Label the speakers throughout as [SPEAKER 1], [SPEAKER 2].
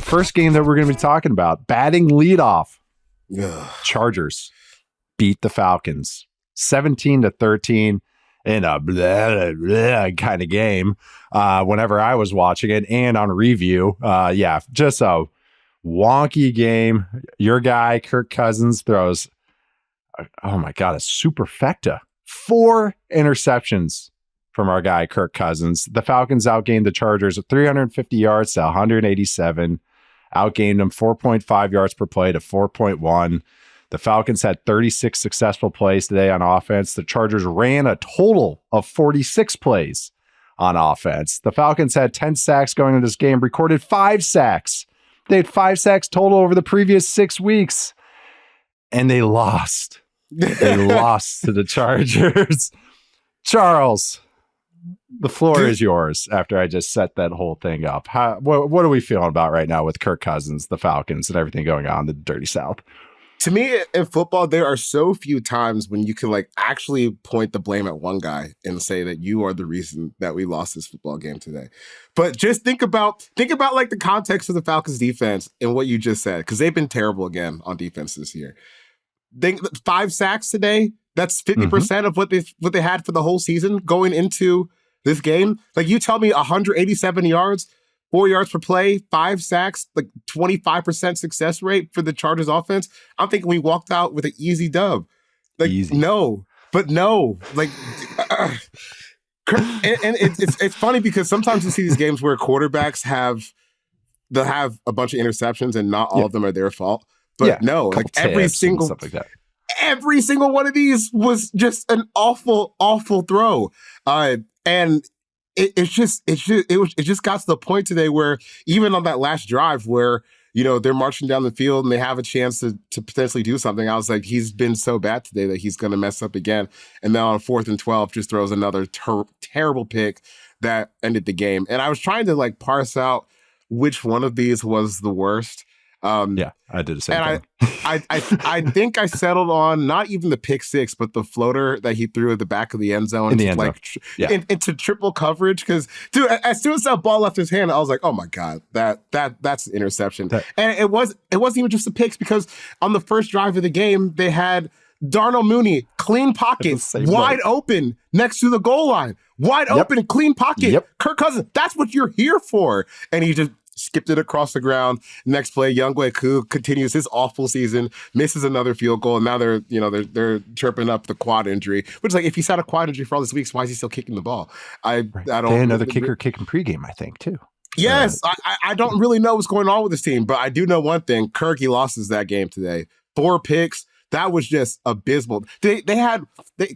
[SPEAKER 1] first game that we're going to be talking about, batting leadoff.
[SPEAKER 2] Ugh.
[SPEAKER 1] Chargers beat the Falcons 17-13 in a blah, blah kind of game. Whenever I was watching it and on review, just a wonky game. Your guy, Kirk Cousins, throws, oh my God, a superfecta. 4 interceptions from our guy, Kirk Cousins. The Falcons outgained the Chargers at 350 yards to 187. Outgained them 4.5 yards per play to 4.1. The Falcons had 36 successful plays today on offense. The Chargers ran a total of 46 plays on offense. The Falcons had 10 sacks going into this game, recorded 5 sacks. They had 5 sacks total over the previous 6 weeks, and they lost. They lost to the Chargers. Charles, the floor is yours after I just set that whole thing up. What are we feeling about right now with Kirk Cousins, the Falcons, and everything going on in the Dirty South?
[SPEAKER 2] To me, in football, there are so few times when you can actually point the blame at one guy and say that you are the reason that we lost this football game today. But just think about the context of the Falcons defense and what you just said, because they've been terrible again on defense this year. 5 sacks today. That's 50% of what they had for the whole season going into this game. You tell me 187 yards, 4 yards per play, 5 sacks, 25% success rate for the Chargers offense. I'm thinking we walked out with an easy dub.
[SPEAKER 1] Easy.
[SPEAKER 2] No. And it's funny because sometimes you see these games where quarterbacks they'll have a bunch of interceptions and not all of them are their fault. But no, every single one of these was just an awful, awful throw. And it just got to the point today where even on that last drive where, they're marching down the field and they have a chance to potentially do something, I was like, he's been so bad today that he's going to mess up again. And then on 4th and 12, just throws another terrible pick that ended the game. And I was trying to parse out which one of these was the worst.
[SPEAKER 1] I did the same thing.
[SPEAKER 2] I think I settled on not even the pick 6, but the floater that he threw at the back of the end zone into triple coverage. Because dude, as soon as that ball left his hand, I was like, oh my God, that's an interception. And it wasn't even just the picks, because on the first drive of the game, they had Darnell Mooney, clean pocket, wide open next to the goal line, wide open, clean pocket.
[SPEAKER 1] Yep.
[SPEAKER 2] Kirk Cousins, that's what you're here for. And he just skipped it across the ground. Next play, Younghoe Koo continues his awful season, misses another field goal, and now they're chirping up the quad injury. Which if he's had a quad injury for all these weeks, why is he still kicking the ball? I don't.
[SPEAKER 1] They had another kicker kicking pregame, I think, too.
[SPEAKER 2] Yes, I don't really know what's going on with this team, but I do know one thing: Kirk, he lost us that game today. 4 picks. That was just abysmal.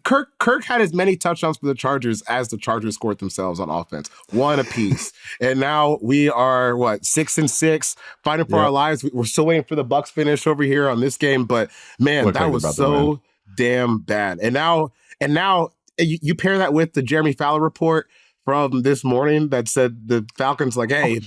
[SPEAKER 2] Kirk had as many touchdowns for the Chargers as the Chargers scored themselves on offense, 1 apiece. And now we are 6-6, fighting for our lives. We're still waiting for the Bucs finish over here on this game, but man, that was so damn bad. And now you pair that with the Jeremy Fowler report from this morning that said the Falcons hey,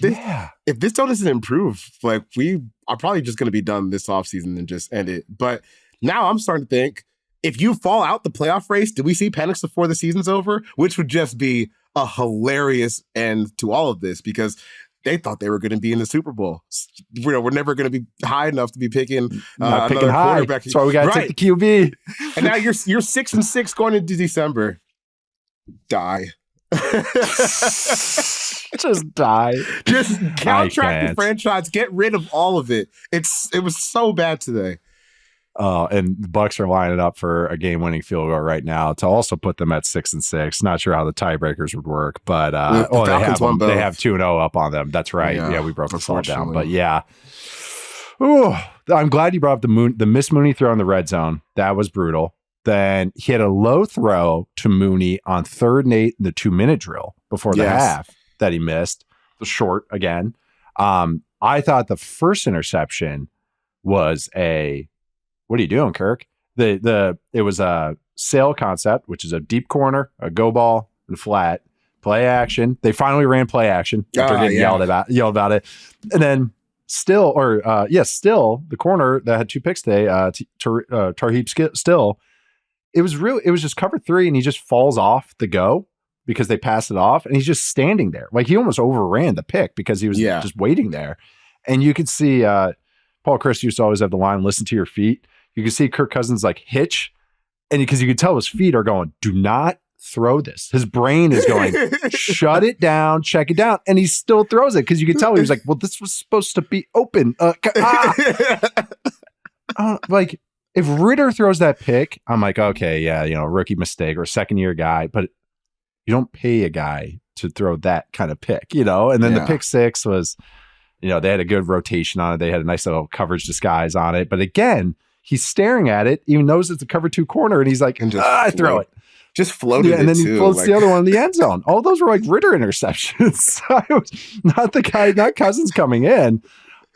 [SPEAKER 2] if this doesn't improve, we are probably just going to be done this offseason and just end it. But now I'm starting to think, if you fall out the playoff race, do we see Penix before the season's over? Which would just be a hilarious end to all of this, because they thought they were going to be in the Super Bowl. We're never going to be high enough to be picking another quarterback.
[SPEAKER 1] That's why we got to take the QB.
[SPEAKER 2] And now you're 6-6 going into December. Die.
[SPEAKER 1] Just die.
[SPEAKER 2] Just contract the franchise. Get rid of all of it. It was so bad today.
[SPEAKER 1] Oh, and the Bucs are lining up for a game-winning field goal right now to also put them at 6-6. Not sure how the tiebreakers would work, but they have 2-0 up on them. That's right. Yeah, we broke this all down. But yeah, ooh, I'm glad you brought up the Miss Mooney throw in the red zone. That was brutal. Then he had a low throw to Mooney on 3rd and 8 in the 2-minute drill before the half that he missed. The short again. I thought the first interception was what are you doing, Kirk? It was a sail concept, which is a deep corner, a go ball, and flat play action. They finally ran play action after getting yelled about it, and then still the corner that had 2 picks today, Tarheeb Still. It was just cover 3, and he just falls off the go because they passed it off, and he's just standing there. He almost overran the pick because he was just waiting there. And you could see Paul Chris used to always have the line, listen to your feet. You could see Kirk Cousins like hitch, and because you could tell his feet are going, do not throw this. His brain is going, shut it down, check it down. And he still throws it because you could tell he was like, well, this was supposed to be open. Like, if Ritter throws that pick, I'm like, okay, yeah, rookie mistake or a second-year guy, but you don't pay a guy to throw that kind of pick, And then the pick six was, they had a good rotation on it. They had a nice little coverage disguise on it. But again, he's staring at it, even knows it's a cover 2 corner, and he's like, I throw it.
[SPEAKER 2] Just floated
[SPEAKER 1] and then he floats
[SPEAKER 2] like...
[SPEAKER 1] the other one in the end zone. All those were like Ritter interceptions. Not the guy, not Cousins coming in.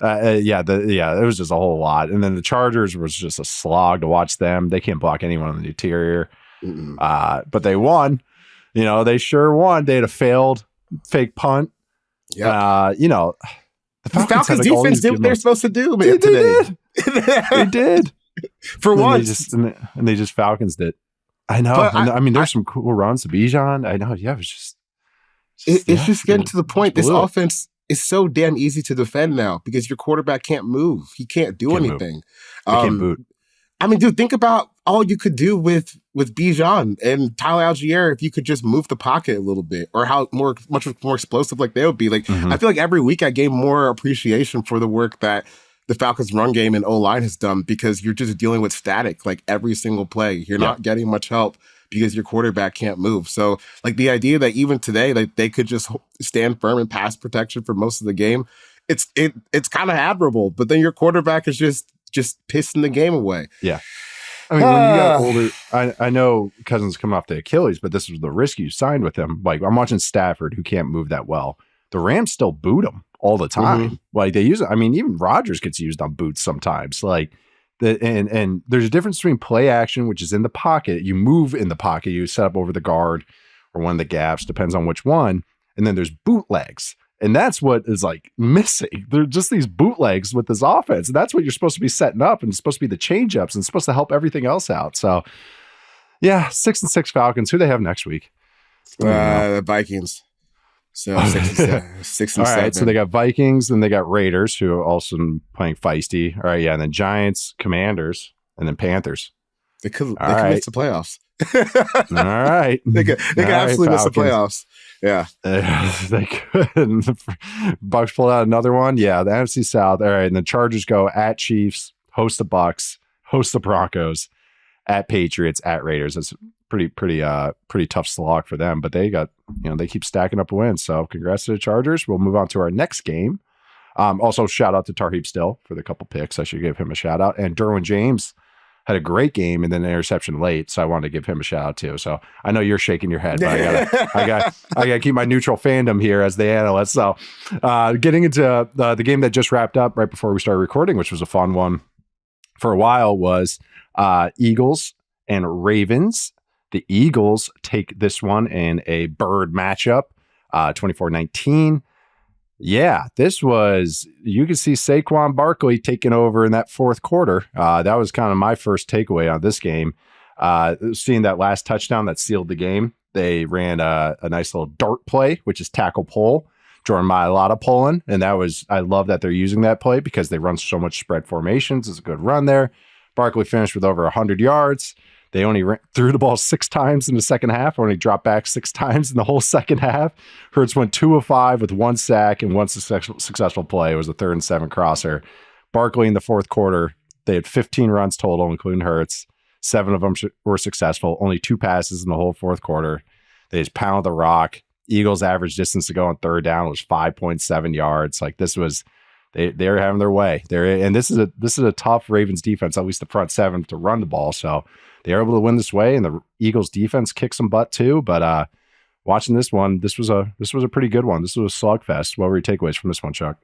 [SPEAKER 1] It was just a whole lot. And then the Chargers was just a slog to watch them. They can't block anyone on the interior. But they won. They sure won. They had a failed fake punt.
[SPEAKER 2] Yeah.
[SPEAKER 1] The
[SPEAKER 2] Falcons defense did what they're supposed to do.
[SPEAKER 1] They did.
[SPEAKER 2] For once.
[SPEAKER 1] They just Falcons did. I know. I mean, there's some cool runs to Bijan. I know. Yeah, it's
[SPEAKER 2] just getting to the point. This offense is so damn easy to defend now because your quarterback can't move. He can't do anything.
[SPEAKER 1] He can't boot.
[SPEAKER 2] I mean, dude, think about all you could do with Bijan and Tyler Algier if you could just move the pocket a little bit, or how much more explosive like they would be. Like, I feel like every week I gain more appreciation for the work that the Falcons run game and O-line has done, because you're just dealing with static like every single play. You're not getting much help because your quarterback can't move. So like the idea that even today, like they could just stand firm in pass protection for most of the game, it's kind of admirable. But then your quarterback is just pissing the game away.
[SPEAKER 1] Yeah. I mean, when you got older, I know Cousins coming off the Achilles, but this was the risk you signed with him. Like, I'm watching Stafford, who can't move that well. The Rams still boot him all the time. Like, they use it. I mean, even Rodgers gets used on boots sometimes. Like, and there's a difference between play action, which is in the pocket. You move in the pocket, you set up over the guard or one of the gaps, depends on which one. And then there's bootlegs. And that's what is like missing. They're just these bootlegs with this offense. And that's what you're supposed to be setting up, and it's supposed to be the change ups, and it's supposed to help everything else out. So yeah, 6-6 Falcons. Who they have next week?
[SPEAKER 2] The Vikings. So 6 and
[SPEAKER 1] All right,
[SPEAKER 2] 7.
[SPEAKER 1] so they got Vikings, and they got Raiders, who are also playing feisty. All right, yeah, and then Giants, Commanders, and then Panthers.
[SPEAKER 2] They could miss the playoffs.
[SPEAKER 1] All right.
[SPEAKER 2] They could absolutely miss the playoffs. Yeah.
[SPEAKER 1] They could. Bucks pulled out another one. Yeah, the NFC South. All right, and the Chargers go at Chiefs, host the Bucks, host the Broncos, at Patriots, at Raiders. That's pretty tough slog for them, but they got, they keep stacking up wins. So congrats to the Chargers. We'll move on to our next game. Also shout out to Tarheeb Still for the couple picks. I should give him a shout out. And Derwin James had a great game and then an interception late, so I wanted to give him a shout out too. So I know you're shaking your head, but I gotta keep my neutral fandom here as the analyst. So getting into the game that just wrapped up right before we started recording, which was a fun one for a while, was Eagles and Ravens. The Eagles take this one in a bird matchup, 24-19. Yeah, this was, you could see Saquon Barkley taking over in that fourth quarter. That was kind of my first takeaway on this game. Seeing that last touchdown that sealed the game, they ran a nice little dart play, which is tackle pull. Jordan Mailata pulling, and I love that they're using that play because they run so much spread formations. It's a good run there. Barkley finished with over 100 yards. They only threw the ball 6 times in the second half, only dropped back 6 times in the whole second half. Hurts went 2 of 5 with 1 sack and 1 successful play. It was a 3rd and 7 crosser. Barkley in the fourth quarter, they had 15 runs total, including Hurts. 7 of them were successful. Only 2 passes in the whole fourth quarter. They just pounded the rock. Eagles' average distance to go on third down was 5.7 yards. Like, this was, they were having their way. And this is a tough Ravens defense, at least the front 7, to run the ball. So they are able to win this way, and the Eagles defense kicked some butt too. But watching this one, this was a pretty good one. This was a slugfest. What were your takeaways from this one, Chuck?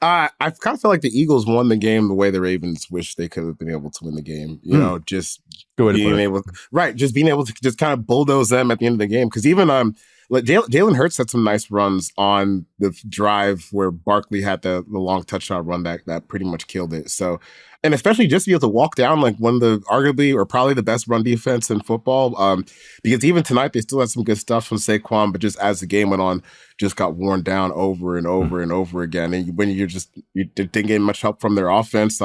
[SPEAKER 2] I kind of feel like the Eagles won the game the way the Ravens wish they could have been able to win the game. Just being able to just kind of bulldoze them at the end of the game. Because even like Jalen Hurts had some nice runs on the drive where Barkley had the long touchdown run that pretty much killed it. So, and especially just to be able to walk down like one of the arguably or probably the best run defense in football. Because even tonight they still had some good stuff from Saquon, but just as the game went on, just got worn down over and over and over again. And when you didn't get much help from their offense,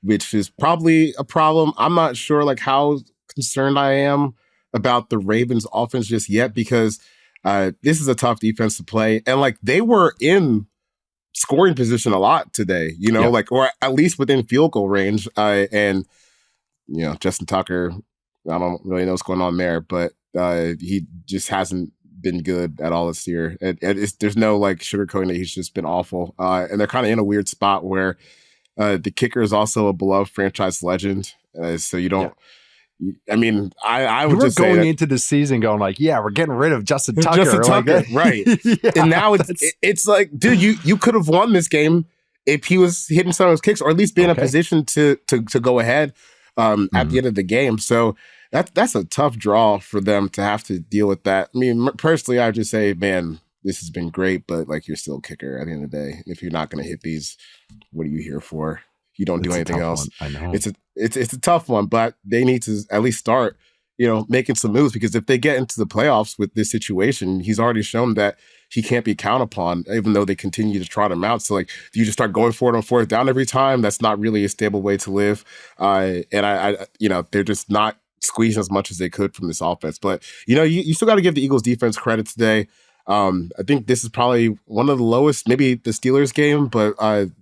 [SPEAKER 2] which is probably a problem. I'm not sure like how concerned I am about the Ravens offense just yet, because this is a tough defense to play. And like they were in scoring position a lot today, like, or at least within field goal range. And, Justin Tucker, I don't really know what's going on there, but he just hasn't been good at all this year. There's no like sugarcoating it. He's just been awful. And they're kind of in a weird spot where the kicker is also a beloved franchise legend. So you don't, I mean, I would just
[SPEAKER 1] going into the season going like, yeah, we're getting rid of Justin Tucker.
[SPEAKER 2] Right. And now it's like, dude, you could have won this game if he was hitting some of his kicks, or at least be in a position to go ahead at the end of the game. So that's a tough draw for them to have to deal with that. I mean, personally, I would just say, man, this has been great, but like you're still a kicker at the end of the day. If you're not going to hit these, what are you here for? You don't do anything else.
[SPEAKER 1] I know
[SPEAKER 2] it's a tough one, but they need to at least start, making some moves, because if they get into the playoffs with this situation, he's already shown that he can't be counted upon, even though they continue to trot him out. So like, do you just start going for it on fourth down every time? That's not really a stable way to live. And they're just not squeezing as much as they could from this offense. But you still got to give the Eagles defense credit today. I think this is probably one of the lowest, maybe the Steelers game, but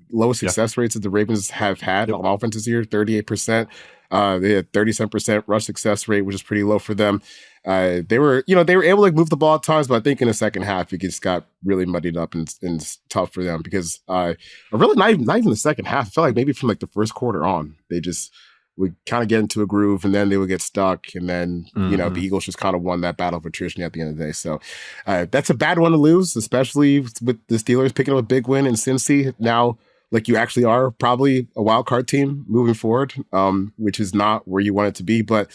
[SPEAKER 2] lowest success rates that the Ravens have had on offense this year, 38%. They had 37% rush success rate, which is pretty low for them. They were able to like move the ball at times, but I think in the second half, it just got really muddied up and it's tough for them because really not even the second half. I felt like maybe from like the first quarter on, they just would kind of get into a groove and then they would get stuck. And then, the Eagles just kind of won that battle of attrition at the end of the day. So that's a bad one to lose, especially with the Steelers picking up a big win in Cincy. Now, like, you actually are probably a wild card team moving forward, which is not where you want it to be. But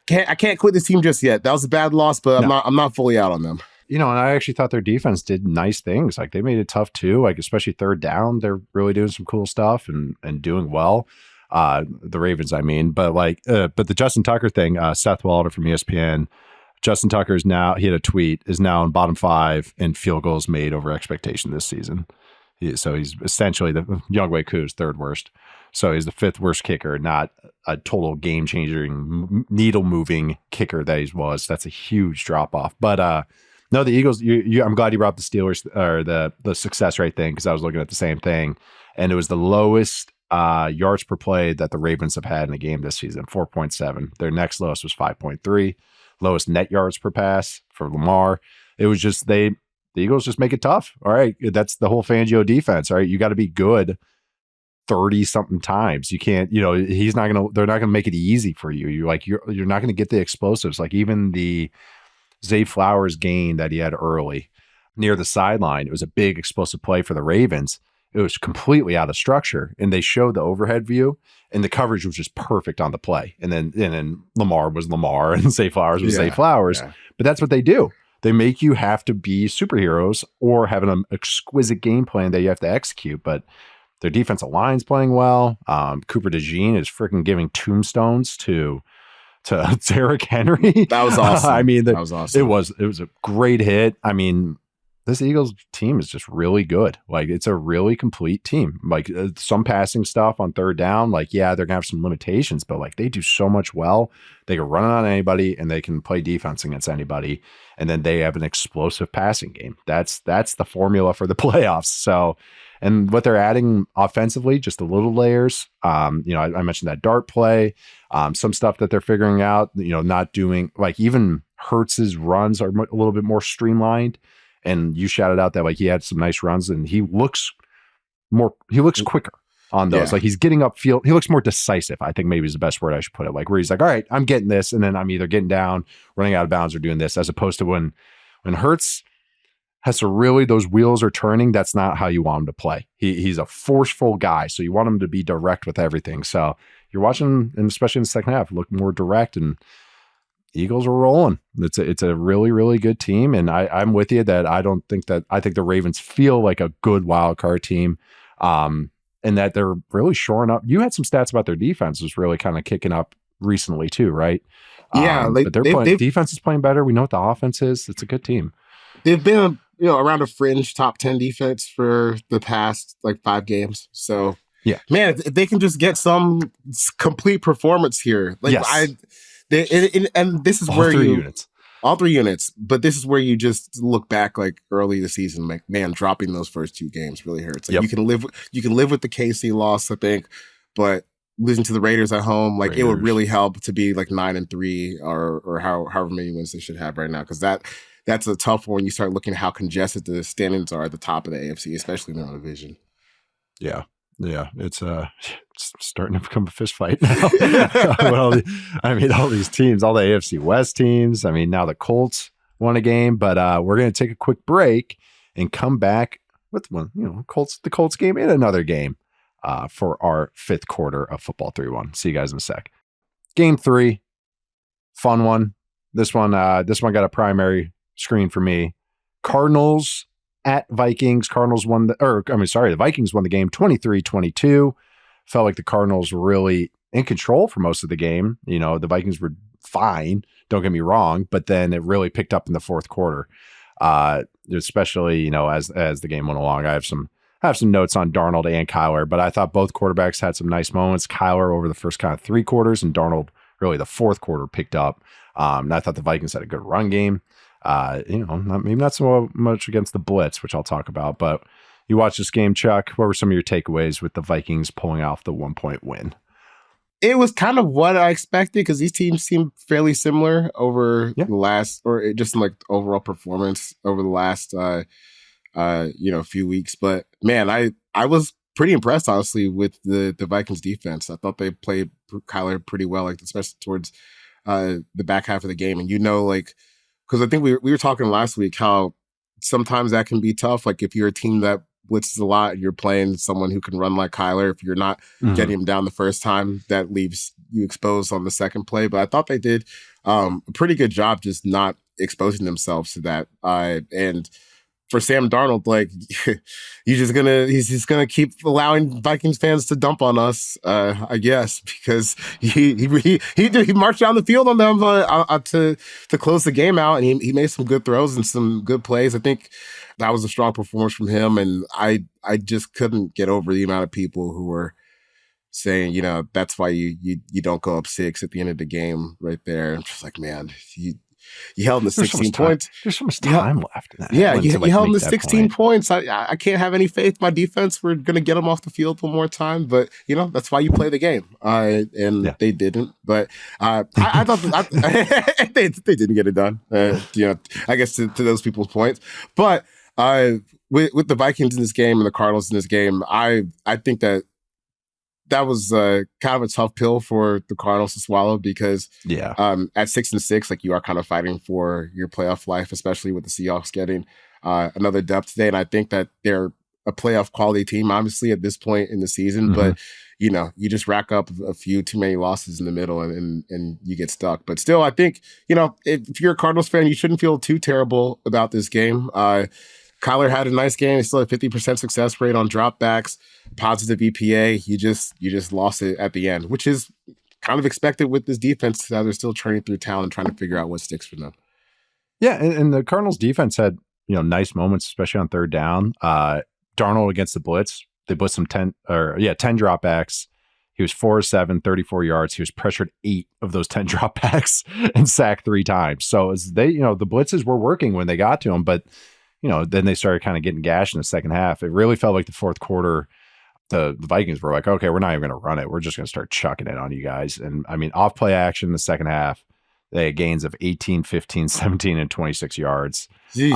[SPEAKER 2] I can't quit this team just yet. That was a bad loss, but I'm not fully out on them.
[SPEAKER 1] And I actually thought their defense did nice things. Like, they made it tough too. Like, especially third down, they're really doing some cool stuff and doing well. The Ravens, I mean, but the Justin Tucker thing, Seth Walder from ESPN, Justin Tucker he had a tweet, is now in bottom 5 in field goals made over expectation this season. So he's essentially the Younghoe Koo's third worst. So he's the 5th worst kicker, not a total game changing, needle moving kicker that he was. That's a huge drop off. But no, the Eagles. I'm glad you brought up the Steelers or the success rate thing, because I was looking at the same thing, and it was the lowest yards per play that the Ravens have had in a game this season, 4.7. Their next lowest was 5.3. Lowest net yards per pass for Lamar. It was just the Eagles just make it tough. All right, that's the whole Fangio defense. All right, you got to be good 30 something times. You can't, they're not gonna make it easy for you. You're not gonna get the explosives. Like, even the Zay Flowers gain that he had early near the sideline, it was a big explosive play for the Ravens. It was completely out of structure, and they showed the overhead view, and the coverage was just perfect on the play. And then Lamar was Lamar, and Zay Flowers was Zay Flowers. Yeah. But that's what they do. They make you have to be superheroes or have an exquisite game plan that you have to execute. But their defensive line's playing well. Cooper DeJean is freaking giving tombstones to Derrick Henry.
[SPEAKER 2] That was awesome.
[SPEAKER 1] I mean,
[SPEAKER 2] that was awesome.
[SPEAKER 1] It was a great hit. I mean, this Eagles team is just really good. Like, it's a really complete team. Like, some passing stuff on third down, like, yeah, they're gonna have some limitations, but like, they do so much well. They can run it on anybody and they can play defense against anybody. And then they have an explosive passing game. That's the formula for the playoffs. So, and what they're adding offensively, just the little layers. I mentioned that dart play, some stuff that they're figuring out. Not doing, like, even Hurts's runs are a little bit more streamlined. And you shouted out that, like, he had some nice runs, and he looks quicker on those. Yeah. Like, he's getting upfield. He looks more decisive, I think maybe is the best word I should put it. Like, where he's like, all right, I'm getting this, and then I'm either getting down, running out of bounds, or doing this, as opposed to when Hurts has to really, those wheels are turning. That's not how you want him to play. He's a forceful guy, so you want him to be direct with everything. So you're watching, and especially in the second half, look more direct, and Eagles are rolling. It's a really, really good team. And I'm with you that I think the Ravens feel like a good wild card team. And that they're really shoring up. You had some stats about their defense was really kind of kicking up recently too, right?
[SPEAKER 2] Yeah,
[SPEAKER 1] But defense is playing better. We know what the offense is. It's a good team.
[SPEAKER 2] They've been, around a fringe top 10 defense for the past like 5 games. So
[SPEAKER 1] yeah,
[SPEAKER 2] man, if they can just get some complete performance here, like
[SPEAKER 1] yes.
[SPEAKER 2] And this is all 3 units, but this is where you just look back like early the season, like, man, dropping those first 2 games really hurts. Like you can live with the KC loss, I think, but losing to the Raiders at home, like it would really help to be like 9-3 or however many wins they should have right now. Cause that's a tough one when you start looking at how congested the standings are at the top of the AFC, especially in their own division.
[SPEAKER 1] Yeah. Yeah, it's starting to become a fist fight now. All these teams, all the AFC West teams. I mean, now the Colts won a game, but we're going to take a quick break and come back with the Colts game and another game for our 5th quarter of Football 3-1. See you guys in a sec. Game 3, fun one. This one got a primary screen for me. Cardinals at Vikings. The Vikings won the game 23-22. Felt like the Cardinals were really in control for most of the game. The Vikings were fine, don't get me wrong, but then it really picked up in the 4th quarter. Especially, as the game went along. I have some notes on Darnold and Kyler, but I thought both quarterbacks had some nice moments. Kyler over the first kind of 3 quarters, and Darnold really the 4th quarter picked up. And I thought the Vikings had a good run game. Not so much against the blitz, which I'll talk about, but you watched this game, Chuck. What were some of your takeaways with the Vikings pulling off the 1-point win?
[SPEAKER 2] It was kind of what I expected because these teams seem fairly similar over the last, or just in like overall performance over the last, few weeks. But man, I was pretty impressed, honestly, with the Vikings defense. I thought they played Kyler pretty well, like especially towards the back half of the game. And because I think we were talking last week how sometimes that can be tough. Like if you're a team that blitzes a lot and you're playing someone who can run like Kyler, if you're not getting him down the first time, that leaves you exposed on the second play. But I thought they did a pretty good job just not exposing themselves to that. And for Sam Darnold, like he's just gonna keep allowing Vikings fans to dump on us, I guess, because he marched down the field on them to close the game out, and he made some good throws and some good plays. I think that was a strong performance from him, and I just couldn't get over the amount of people who were saying, that's why you don't go up 6 at the end of the game right there. I'm just like, man, you held in the 16 points.
[SPEAKER 1] There's so much time left in that.
[SPEAKER 2] Yeah, you held in the 16 points. I can't have any faith in my defense. We're going to get them off the field one more time. But, that's why you play the game. They didn't. But I thought they didn't get it done, I guess to those people's points. But with the Vikings in this game and the Cardinals in this game, I think that was kind of a tough pill for the Cardinals to swallow because at 6-6, like you are kind of fighting for your playoff life, especially with the Seahawks getting another depth today. And I think that they're a playoff quality team, obviously, at this point in the season. But, you just rack up a few too many losses in the middle and you get stuck. But still, I think, if you're a Cardinals fan, you shouldn't feel too terrible about this game. Kyler had a nice game. He still had 50% success rate on dropbacks, positive EPA. You just lost it at the end, which is kind of expected with this defense. They're still churning through talent and trying to figure out what sticks for them.
[SPEAKER 1] Yeah, and the Cardinals defense had nice moments, especially on 3rd down. Darnold against the blitz, they blitzed him 10 dropbacks. He was 4-7, 34 yards. He was pressured 8 of those 10 dropbacks and sacked 3 times. So the blitzes were working when they got to him, but then they started kind of getting gashed in the second half. It really felt like the 4th quarter, the Vikings were like, okay, we're not even going to run it. We're just going to start chucking it on you guys. And I mean, off play action in the second half, they had gains of 18, 15, 17, and 26 yards. They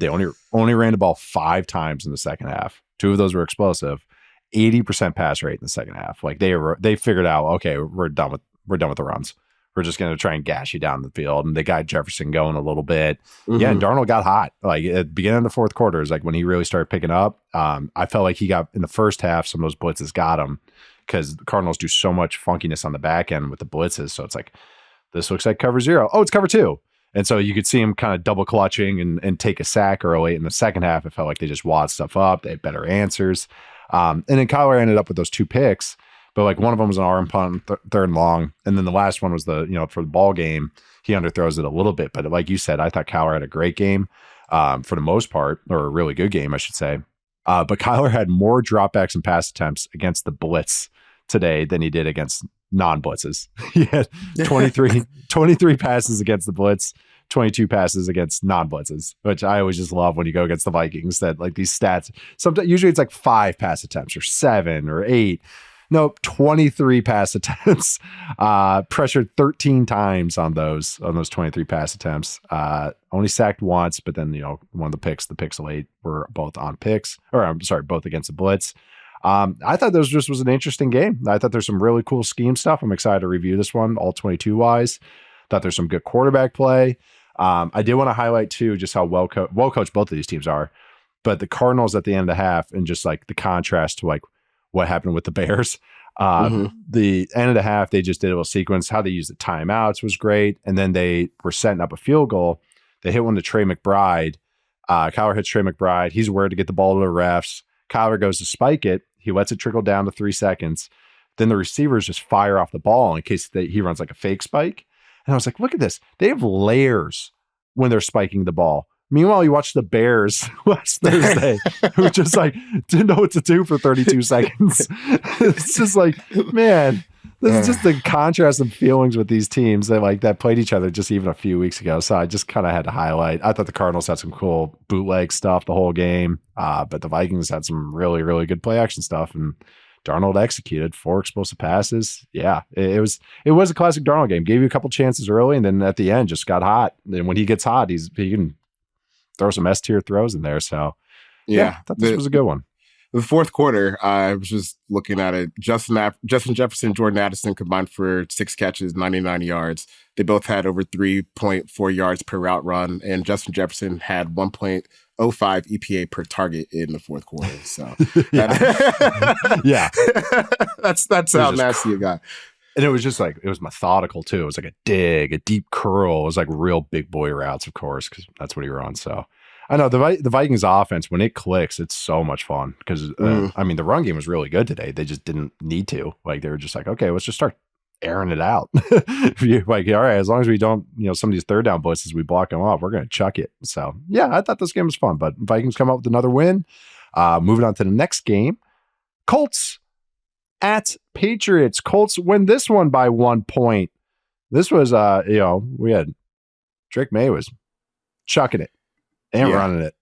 [SPEAKER 1] only ran the ball 5 times in the second half. 2 of those were explosive. 80% pass rate in the second half. Like they figured out, okay, we're done with the runs. We're just going to try and gash you down the field. And they got Jefferson going a little bit. Yeah, and Darnold got hot. Like at the beginning of the 4th quarter is like when he really started picking up. I felt like he got in the first half, some of those blitzes got him because the Cardinals do so much funkiness on the back end with the blitzes. So it's like This looks like cover 0. Oh, it's cover 2. And so you could see him kind of double clutching and take a sack early. In the second half, it felt like they just wad stuff up. They had better answers. And then Kyler ended up with those 2 picks, but like one of them was an arm punt, third and long. And then the last one was for the ball game, he underthrows it a little bit. But like you said, I thought Kyler had a great game for the most part, or a really good game, I should say. But Kyler had more dropbacks and pass attempts against the blitz today than he did against non-blitzes. He had 23 passes against the blitz, 22 passes against non-blitzes, which I always just love when you go against the Vikings, that like these stats, sometimes usually it's like 5 pass attempts or 7 or 8. Nope, 23 pass attempts, pressured 13 times on those 23 pass attempts. Only sacked once, but then, one of the picks late were both on picks, or I'm sorry, both against the blitz. I thought this just was an interesting game. I thought there's some really cool scheme stuff. I'm excited to review this one, all 22 wise. Thought there's some good quarterback play. I did want to highlight too, just how well coached both of these teams are, but the Cardinals at the end of the half, and just like the contrast to like what happened with the Bears. The end of the half, they just did a little sequence. How they used the timeouts was great. And then they were setting up a field goal. They hit one to Trey McBride. Kyler hits Trey McBride. He's worried to get the ball to the refs. Kyler goes to spike it. He lets it trickle down to 3 seconds. Then the receivers just fire off the ball in case he runs like a fake spike. And I was like, look at this. They have layers when they're spiking the ball. Meanwhile, you watch the Bears last Thursday, who just like didn't know what to do for 32 seconds. It's just like, man, this is just the contrast of feelings with these teams that played each other just even a few weeks ago. So I just kind of had to highlight. I thought the Cardinals had some cool bootleg stuff the whole game, but the Vikings had some really, really good play action stuff, and Darnold executed 4 explosive passes. Yeah, it was a classic Darnold game. Gave you a couple chances early, and then at the end just got hot. And when he gets hot, he can throw some S-tier throws in there. So yeah, I thought this was a good one.
[SPEAKER 2] The fourth quarter, I was just looking at it. Justin Jefferson, Jordan Addison combined for 6 catches, 99 yards. They both had over 3.4 yards per route run, and Justin Jefferson had 1.05 EPA per target in the fourth quarter. So
[SPEAKER 1] yeah,
[SPEAKER 2] that's how nasty it got.
[SPEAKER 1] And it was just like, it was methodical too. It was like a dig, a deep curl. It was like real big boy routes, of course, because that's what he runs. So I know the Vikings offense, when it clicks, it's so much fun because, I mean, the run game was really good today. They just didn't need to. Like, they were just like, okay, let's just start airing it out. Like, all right, as long as we don't, some of these third down blitzes, we block them off, we're going to chuck it. So yeah, I thought this game was fun, but Vikings come up with another win. Moving on to the next game, Colts at Patriots. Colts win this one by 1 point. This was, we had Drake May was chucking it and running it.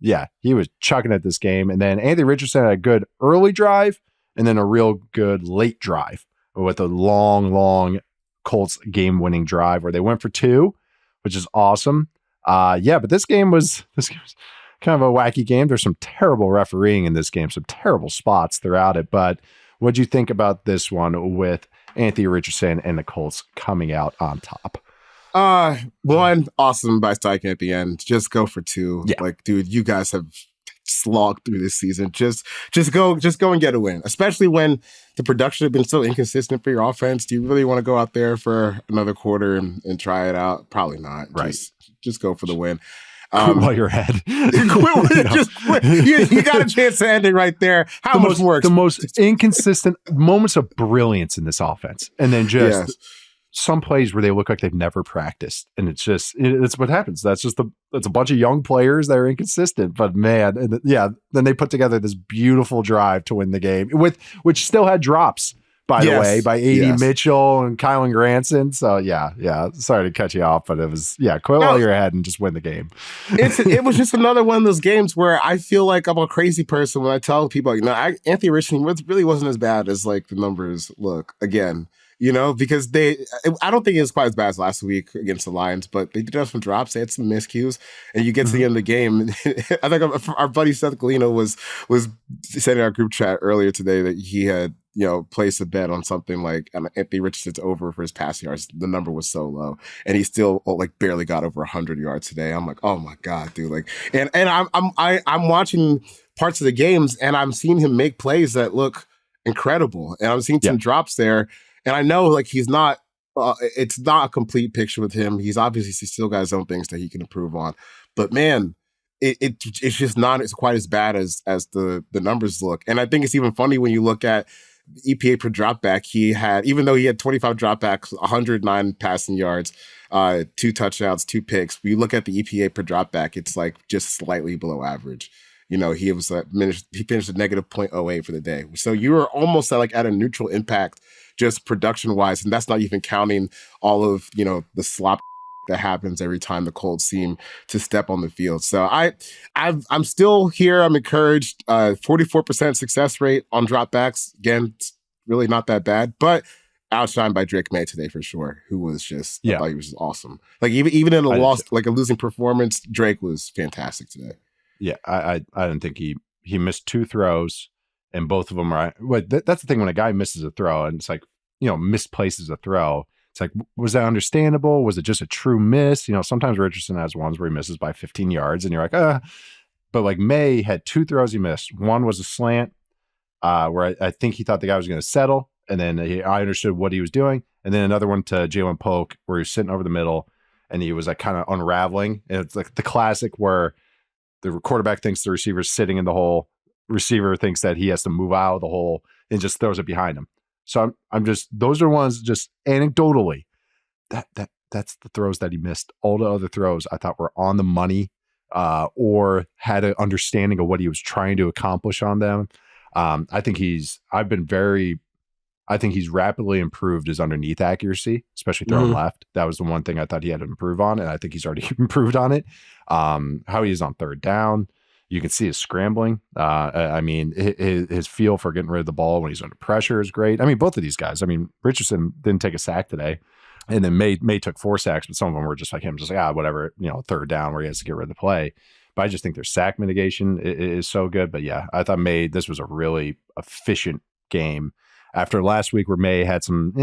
[SPEAKER 1] Yeah, he was chucking it this game. And then Anthony Richardson had a good early drive and then a real good late drive with a long Colts game-winning drive where they went for 2, which is awesome. But this game was kind of a wacky game. There's some terrible refereeing in this game, some terrible spots throughout it. But what'd you think about this one with Anthony Richardson and the Colts coming out on top?
[SPEAKER 2] One, awesome by striking at the end. Just go for 2.
[SPEAKER 1] Yeah.
[SPEAKER 2] Like, dude, you guys have slogged through this season. Just go and get a win. Especially when the production has been so inconsistent for your offense. Do you really want to go out there for another quarter and try it out? Probably not.
[SPEAKER 1] Right.
[SPEAKER 2] Just go for the win.
[SPEAKER 1] Quit while you're ahead.
[SPEAKER 2] Just quit. You got a chance to end it right there. How much works?
[SPEAKER 1] The most inconsistent moments of brilliance in this offense. And then just some plays where they look like they've never practiced. And it's what happens. That's a bunch of young players that are inconsistent. But man, then they put together this beautiful drive to win the game, which still had drops, by the way, by A.D. Mitchell and Kylan Granson. So yeah. Sorry to cut you off, but it was, quit while you're ahead and just win the game.
[SPEAKER 2] It was just another one of those games where I feel like I'm a crazy person when I tell people, Anthony Richardson really wasn't as bad as like the numbers look again. Because I don't think it was quite as bad as last week against the Lions, but they did have some drops. They had some miscues, and you get to the end of the game. I think our buddy Seth Galino was saying in our group chat earlier today that he had, placed a bet on something like Anthony Richardson's over for his passing yards. The number was so low, and he still barely got over 100 yards today. I'm like, oh my god, dude! And I'm watching parts of the games, and I'm seeing him make plays that look incredible, and I'm seeing some drops there. And I know he's not it's not a complete picture with him. He's obviously still got his own things that he can improve on. But man, it's just not as quite as bad as the numbers look. And I think it's even funny when you look at EPA per dropback. He had, even though he had 25 dropbacks, 109 passing yards, 2 touchdowns, 2 picks. When you look at the EPA per dropback, it's like just slightly below average. You know, he finished at negative 0.08 for the day. So you were almost at a neutral impact, just production wise, and that's not even counting all of the slop that happens every time the Colts seem to step on the field. So I'm still here. I'm encouraged. 44% success rate on dropbacks. Again, it's really not that bad, but outshined by Drake May today for sure, who was just, I thought he was just awesome. Like even in a losing performance, Drake was fantastic today.
[SPEAKER 1] Yeah, I didn't think he missed 2 throws, and both of them are. That's the thing when a guy misses a throw and it's like, misplaces a throw. It's like, was that understandable? Was it just a true miss? Sometimes Richardson has ones where he misses by 15 yards, and you're like, But like May had 2 throws he missed. One was a slant, where I think he thought the guy was going to settle, and then I understood what he was doing, and then another one to Jalen Polk where he was sitting over the middle, and he was like kind of unraveling. And it's like the classic where the quarterback thinks the receiver's sitting in the hole. Receiver thinks that he has to move out of the hole and just throws it behind him. So I'm just, those are ones just anecdotally that's the throws that he missed. All the other throws I thought were on the money, or had an understanding of what he was trying to accomplish on them. I think he's rapidly improved his underneath accuracy, especially throwing left. That was the one thing I thought he had to improve on, and I think he's already improved on it. How he is on third down. You can see his scrambling. I mean, his feel for getting rid of the ball when he's under pressure is great. I mean, both of these guys. I mean, Richardson didn't take a sack today, and then May took 4 sacks, but some of them were just like him, just like, whatever, third down where he has to get rid of the play. But I just think their sack mitigation is so good. But yeah, I thought this was a really efficient game. After last week where May had some, he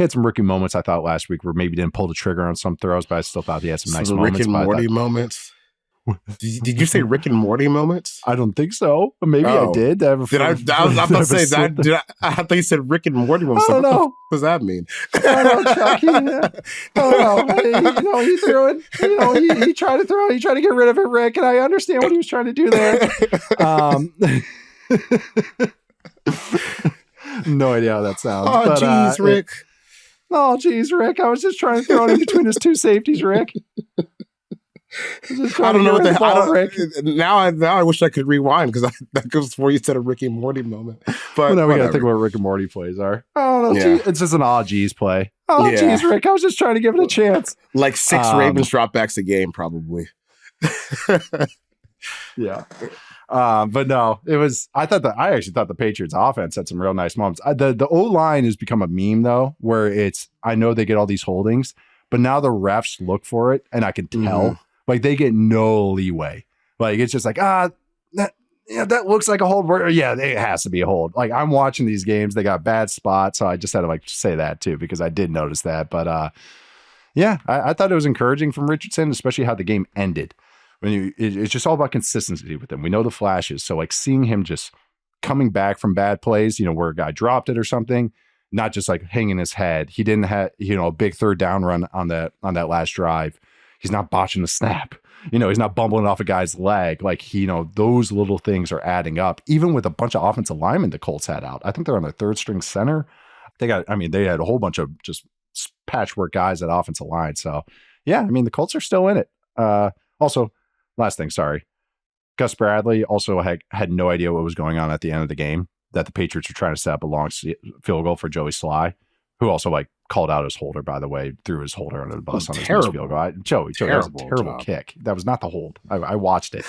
[SPEAKER 1] had some rookie moments, I thought last week, where maybe didn't pull the trigger on some throws, but I still thought he had some nice moments.
[SPEAKER 2] Rick and Morty moments? Did you say Rick and Morty moments?
[SPEAKER 1] I don't think so. Maybe I did. I was about to say that.
[SPEAKER 2] I thought you said Rick and Morty moments.
[SPEAKER 1] I don't know.
[SPEAKER 2] What does that mean?
[SPEAKER 1] I don't know, Chuck. I don't know. He threw it. He tried to throw it. He tried to get rid of it, Rick, and I understand what he was trying to do there. No idea how that sounds.
[SPEAKER 2] Oh, geez, Rick.
[SPEAKER 1] Rick. I was just trying to throw it in between his 2 safeties, Rick.
[SPEAKER 2] I don't know what Rick. Now I wish I could rewind, because that goes before you said a Ricky and Morty moment. But
[SPEAKER 1] now we got to think what Rick and Morty plays are. I don't know. Yeah. It's just an geez play. Geez, Rick. I was just trying to give it a chance.
[SPEAKER 2] Like 6 Ravens dropbacks a game, probably.
[SPEAKER 1] Yeah. But no, it was. I actually thought the Patriots offense had some real nice moments. The O-line has become a meme though, where I know they get all these holdings, but now the refs look for it, and I can tell. Like they get no leeway. Like it's just like, that looks like a hold. Yeah, it has to be a hold. Like I'm watching these games, they got bad spots, so I just had to say that too, because I did notice that. But I thought it was encouraging from Richardson, especially how the game ended. It's just all about consistency with him. We know the flashes, so like seeing him just coming back from bad plays, where a guy dropped it or something, not just like hanging his head. He didn't have a big third down run on that last drive. He's not botching the snap. He's not bumbling off a guy's leg. Like, those little things are adding up, even with a bunch of offensive linemen the Colts had out. I think they're on their 3rd string center. They had a whole bunch of just patchwork guys at offensive line. So yeah, the Colts are still in it. Also, last thing, sorry. Gus Bradley also had no idea what was going on at the end of the game, that the Patriots were trying to set up a long field goal for Joey Sly, who also called out his holder, by the way, threw his holder under the bus on his field goal. Joey, that was a terrible kick. That was not the hold. I watched it.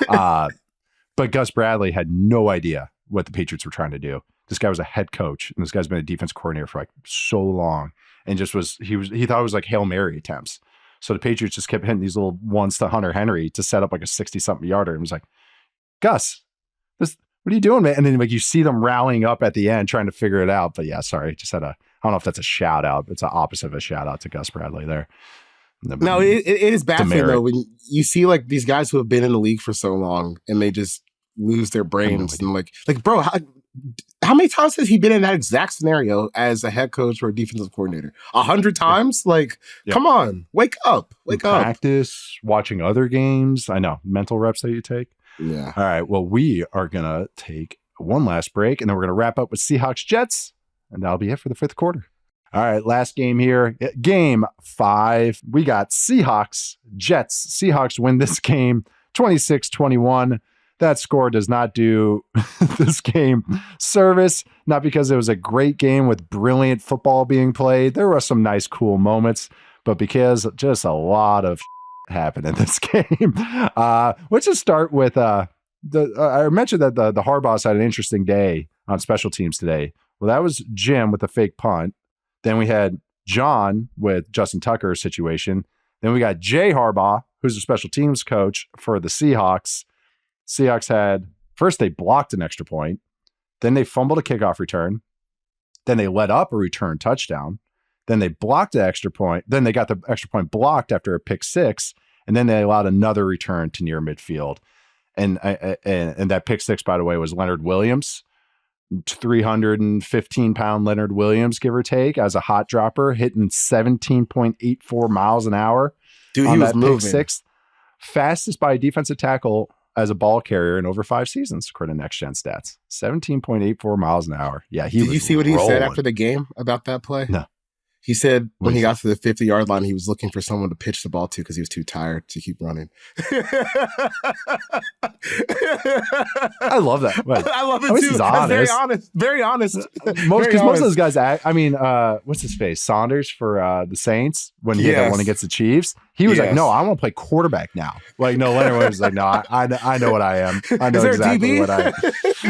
[SPEAKER 1] But Gus Bradley had no idea what the Patriots were trying to do. This guy was a head coach, and this guy's been a defense coordinator for like so long, and he thought it was like Hail Mary attempts. So the Patriots just kept hitting these little ones to Hunter Henry to set up like a 60-something yarder, and was like, Gus, what are you doing, man? And then like you see them rallying up at the end trying to figure it out. But yeah, sorry, just had I don't know if that's a shout out. It's the opposite of a shout out to Gus Bradley there.
[SPEAKER 2] No, it is baffling though when you see like these guys who have been in the league for so long and they just lose their brains and like bro, how many times has he been in that exact scenario as a head coach or a defensive coordinator? 100 times? Like, come on, wake up.
[SPEAKER 1] Practice, watching other games. I know, mental reps that you take.
[SPEAKER 2] Yeah.
[SPEAKER 1] All right, well, we are going to take one last break, and then we're going to wrap up with Seahawks Jets, and that'll be it for the fifth quarter. All right, last game here. Game 5. We got Seahawks Jets. Seahawks win this game 26-21. That score does not do this game service, not because it was a great game with brilliant football being played. There were some nice, cool moments, but because just a lot of happened in this game. Let's just start with I mentioned that the Harbaughs had an interesting day on special teams today. Well, that was Jim with the fake punt. Then we had John with Justin Tucker's situation. Then we got Jay Harbaugh, who's a special teams coach for the Seahawks. Seahawks had, first they blocked an extra point, then they fumbled a kickoff return, then they let up a return touchdown, then they blocked the extra point, then they got the extra point blocked after a pick 6, and then they allowed another return to near midfield. And that pick 6, by the way, was Leonard Williams, 315-pound Leonard Williams, give or take, as a hot dropper, hitting 17.84 miles an hour.
[SPEAKER 2] Dude, he was moving.
[SPEAKER 1] Pick 6, fastest by a defensive tackle as a ball carrier in over 5 seasons, according to Next Gen Stats. 17.84 miles an hour. Yeah,
[SPEAKER 2] Did you see what he said after the game about that play?
[SPEAKER 1] No.
[SPEAKER 2] He said when he got to the 50-yard line, he was looking for someone to pitch the ball to because he was too tired to keep running.
[SPEAKER 1] I love that. But
[SPEAKER 2] I love it too.
[SPEAKER 1] He's honest.
[SPEAKER 2] Very honest. Very honest.
[SPEAKER 1] Most of those guys act. I mean, what's his face? Saunders for the Saints when he had that one against the Chiefs. He was like, "No, I want to play quarterback now." Like, no, Leonard Williams was like, "No, I know what I am. I know exactly what I am."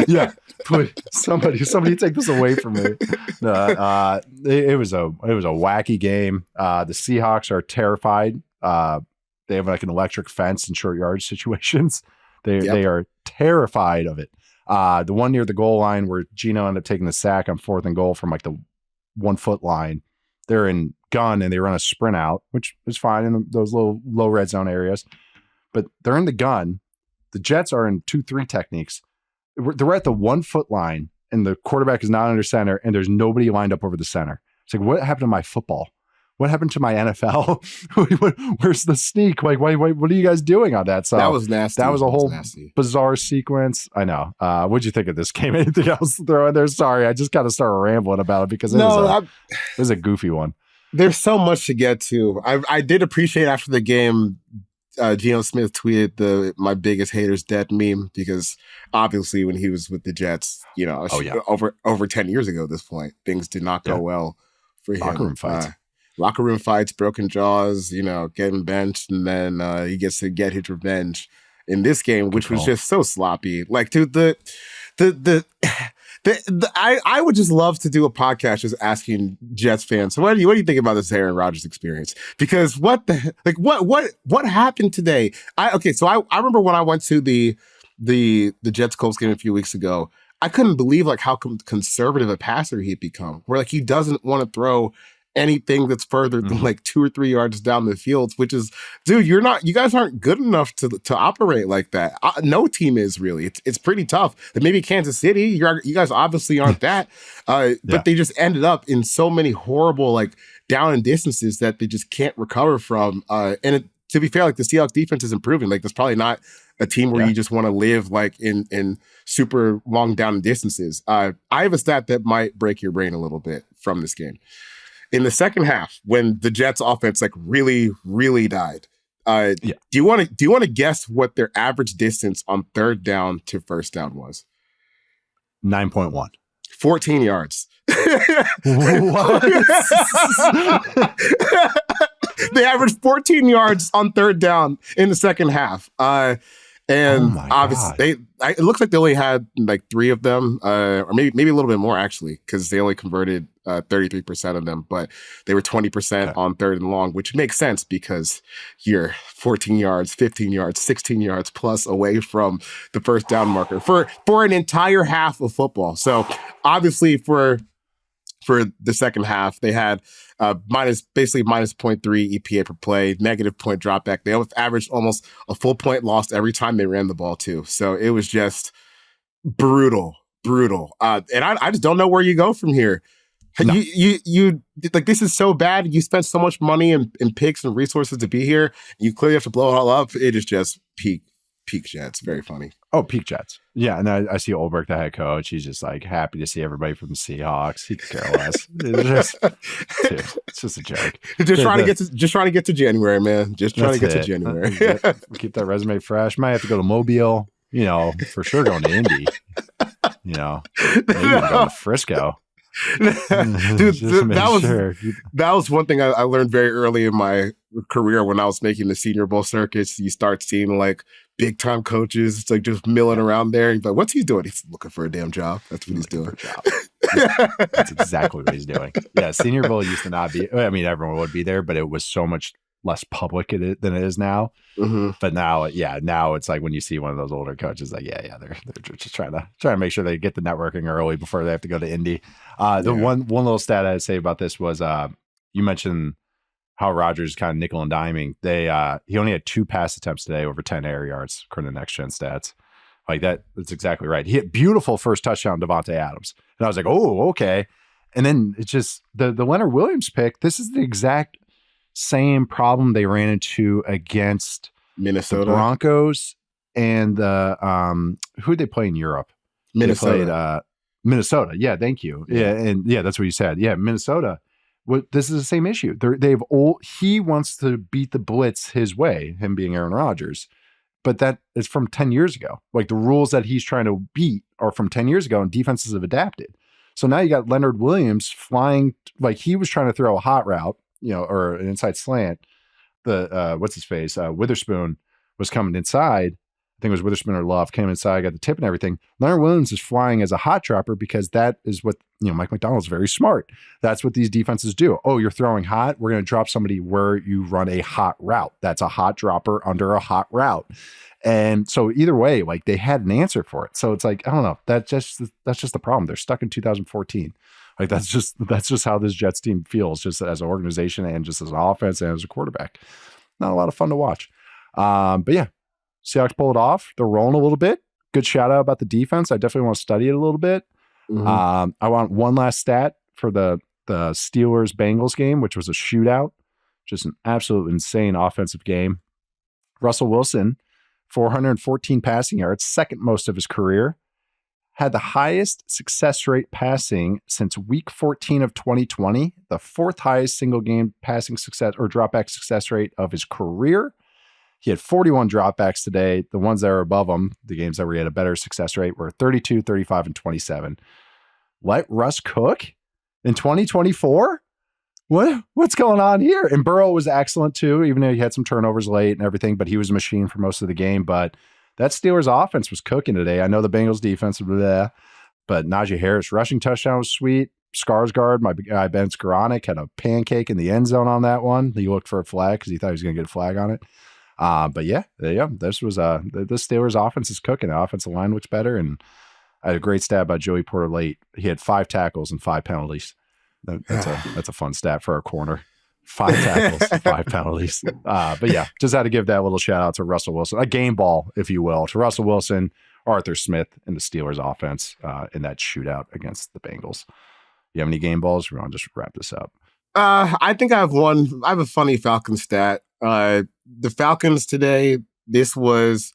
[SPEAKER 1] Yeah. Put somebody take this away from me. It was a wacky game. The Seahawks are terrified. They have like an electric fence in short yardage situations. They are terrified of it. The one near the goal line where Gino ended up taking the sack on 4th and goal from like the 1 foot line. They're in gun and they run a sprint out, which is fine in those little low red zone areas. But they're in the gun. The Jets are in 2-3 techniques. They're at the 1 foot line and the quarterback is not under center and there's nobody lined up over the center. It's like, what happened to my football? What happened to my NFL? Where's the sneak? Like, what are you guys doing on that? So
[SPEAKER 2] that was nasty.
[SPEAKER 1] That was a whole bizarre sequence. I know. What'd you think of this game? Anything else to throw in there? Sorry, I just kind of started rambling about it because it was a goofy one.
[SPEAKER 2] There's so much to get to. I did appreciate after the game, Geno Smith tweeted my biggest haters dead meme because obviously when he was with the Jets, over 10 years ago at this point, things did not go well for him. Locker room fights, broken jaws, getting benched, and then he gets to get his revenge in this game, which was just so sloppy. Like, dude, I would just love to do a podcast just asking Jets fans, so what do you think about this Aaron Rodgers experience? Because what happened today? So I remember when I went to the Jets Colts game a few weeks ago, I couldn't believe like how conservative a passer he'd become, where like he doesn't want to throw anything that's further than like 2 or 3 yards down the field, which is, dude, you guys aren't good enough to operate like that. No team is really. It's pretty tough. Maybe Kansas City, you guys obviously aren't that, but they just ended up in so many horrible like down and distances that they just can't recover from. To be fair, like the Seahawks defense is improving. Like there's probably not a team where you just want to live like in super long down and distances. I have a stat that might break your brain a little bit from this game. In the second half, when the Jets offense like really, really died, do you want to guess what their average distance on 3rd down to 1st down was?
[SPEAKER 1] 9.1.
[SPEAKER 2] 14 yards.
[SPEAKER 1] What?
[SPEAKER 2] They averaged 14 yards on 3rd down in the second half. And obviously, it looks like they only had like 3 of them, or maybe a little bit more actually, because they only converted 33% of them, but they were 20% on 3rd and long, which makes sense because you're 14 yards, 15 yards, 16 yards plus away from the 1st down marker for an entire half of football. So obviously for the second half, they had minus 0.3 EPA per play, negative point dropback. They averaged almost a full point lost every time they ran the ball too. So it was just brutal brutal. And I just don't know where you go from here. No. You like, this is so bad. You spent so much money and picks and resources to be here. You clearly have to blow it all up. It is just peak Jets. Very funny.
[SPEAKER 1] Oh, peak Jets. Yeah, and I see Olberg, the head coach. He's just like happy to see everybody from the Seahawks. He could care less. It's just a joke.
[SPEAKER 2] Just trying to get to January, man. Just trying to get to January.
[SPEAKER 1] Keep that resume fresh. Might have to go to Mobile. For sure going to Indy. Maybe go to Frisco.
[SPEAKER 2] Dude, that was one thing I learned very early in my career when I was making the Senior Bowl circuits. You start seeing like big time coaches, it's like just milling around there. And like, what's he doing? He's looking for a damn job. That's what he's doing.
[SPEAKER 1] That's exactly what he's doing. Yeah, Senior Bowl used to not be. I mean, everyone would be there, but it was so much less public than it is now. Mm-hmm. But now it's like when you see one of those older coaches, like they're just trying to make sure they get the networking early before they have to go to Indy. The one little stat I'd say about this was you mentioned how Rodgers kind of nickel and diming. He only had 2 pass attempts today over 10 air yards according to Next Gen Stats. Like that's exactly right. He hit beautiful first touchdown, Devontae Adams, and I was like, oh, okay. And then it's just the Leonard Williams pick. This is the exact same problem they ran into against
[SPEAKER 2] Minnesota,
[SPEAKER 1] the Broncos, and who did they play in Europe?
[SPEAKER 2] Minnesota.
[SPEAKER 1] They played Minnesota. Yeah, thank you. Yeah, and that's what you said. Yeah, Minnesota. This is the same issue. He wants to beat the blitz his way, him being Aaron Rodgers, but that is from 10 years ago. Like the rules that he's trying to beat are from 10 years ago, and defenses have adapted. So now you got Leonard Williams flying, like he was trying to throw a hot route, or an inside slant. What's his face? Witherspoon was coming inside. I think it was Witherspoon or Love came inside, got the tip and everything. Leonard Williams is flying as a hot dropper because that is what, Mike McDonald's very smart. That's what these defenses do. Oh, you're throwing hot. We're going to drop somebody where you run a hot route. That's a hot dropper under a hot route. And so either way, like they had an answer for it. So it's like, I don't know. That's just the problem. They're stuck in 2014. Like that's just how this Jets team feels, just as an organization and just as an offense and as a quarterback. Not a lot of fun to watch. But yeah, Seahawks pull it off. They're rolling a little bit. Good shout out about the defense. I definitely want to study it a little bit. Mm-hmm. I want one last stat for the Steelers-Bengals game, which was a shootout. Just an absolute insane offensive game. Russell Wilson, 414 passing yards, second most of his career. Had the highest success rate passing since week 14 of 2020, the 4th highest single game passing success or dropback success rate of his career. He had 41 dropbacks today. The ones that are above him, the games that where he had a better success rate, were 32, 35, and 27. Let Russ cook in 2024? What's going on here? And Burrow was excellent too, even though he had some turnovers late and everything, but he was a machine for most of the game. But that Steelers offense was cooking today. I know the Bengals defense, but Najee Harris rushing touchdown was sweet. Skarsgård, my guy Ben Skoranek, had a pancake in the end zone on that one. He looked for a flag because he thought he was going to get a flag on it. But yeah, this was the Steelers offense is cooking. The offensive line looks better, and I had a great stat by Joey Porter late. He had 5 tackles and 5 penalties. That's a fun stat for a corner. 5 tackles, 5 penalties. But yeah, just had to give that little shout out to Russell Wilson, a game ball, if you will, to Russell Wilson, Arthur Smith, and the Steelers offense in that shootout against the Bengals. You have any game balls? We're going to just wrap this up.
[SPEAKER 2] I think I have one. I have a funny Falcons stat. The Falcons today, this was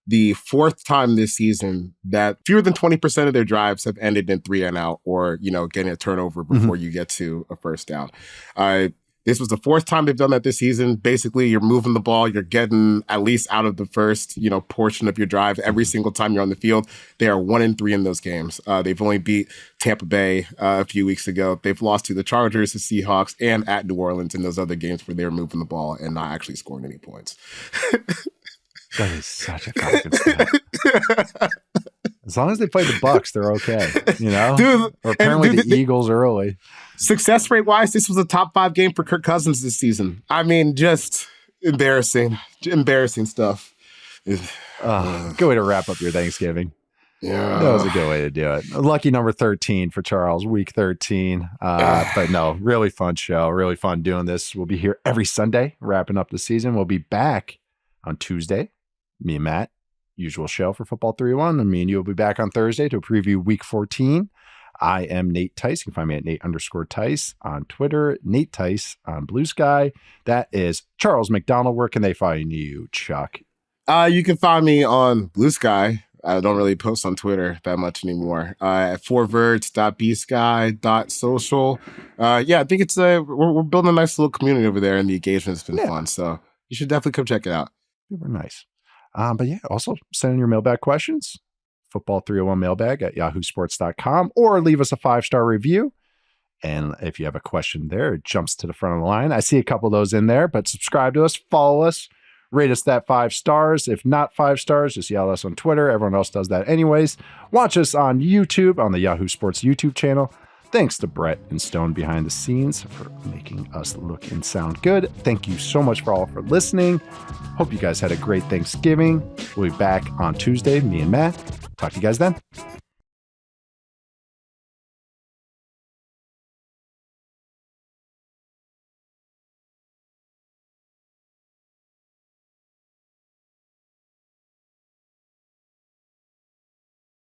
[SPEAKER 2] the 4th time this season that fewer than 20% of their drives have ended in 3 and out, or, getting a turnover before you get to a first down. This was the 4th time they've done that this season. Basically, you're moving the ball. You're getting at least out of the first, portion of your drive every single time you're on the field. They are 1-3 in those games. They've only beat Tampa Bay a few weeks ago. They've lost to the Chargers, the Seahawks, and at New Orleans in those other games where they were moving the ball and not actually scoring any points.
[SPEAKER 1] That is such a Falcons stat. As long as they play the Bucks, they're okay. Dude, or apparently the Eagles early.
[SPEAKER 2] Success rate wise, this was a top 5 game for Kirk Cousins this season. I mean, just embarrassing stuff.
[SPEAKER 1] Good way to wrap up your Thanksgiving.
[SPEAKER 2] Yeah,
[SPEAKER 1] that was a good way to do it. Lucky number 13 for Charles, week 13. But no, really fun show. Really fun doing this. We'll be here every Sunday, wrapping up the season. We'll be back on Tuesday. Me and Matt. usual show for Football 301. And me and you will be back on Thursday to preview Week 14. I am Nate Tice. You can find me at Nate_Tice on Twitter, Nate Tice on Blue Sky. That is Charles McDonald. Where can they find you, Chuck?
[SPEAKER 2] You can find me on Blue Sky. I don't really post on Twitter that much anymore. At 4verts.bsky.social. I think it's we're building a nice little community over there, and the engagement's been fun. So you should definitely come check it out.
[SPEAKER 1] Super nice. Also send in your mailbag questions. Football 301 mailbag at yahoosports.com, or leave us a 5-star review. And if you have a question there, it jumps to the front of the line. I see a couple of those in there, but subscribe to us, follow us, rate us that 5 stars. If not 5 stars, just yell at us on Twitter. Everyone else does that anyways. Watch us on YouTube, on the Yahoo Sports YouTube channel. Thanks to Brett and Stone behind the scenes for making us look and sound good. Thank you so much for listening. Hope you guys had a great Thanksgiving. We'll be back on Tuesday, me and Matt. Talk to you guys then.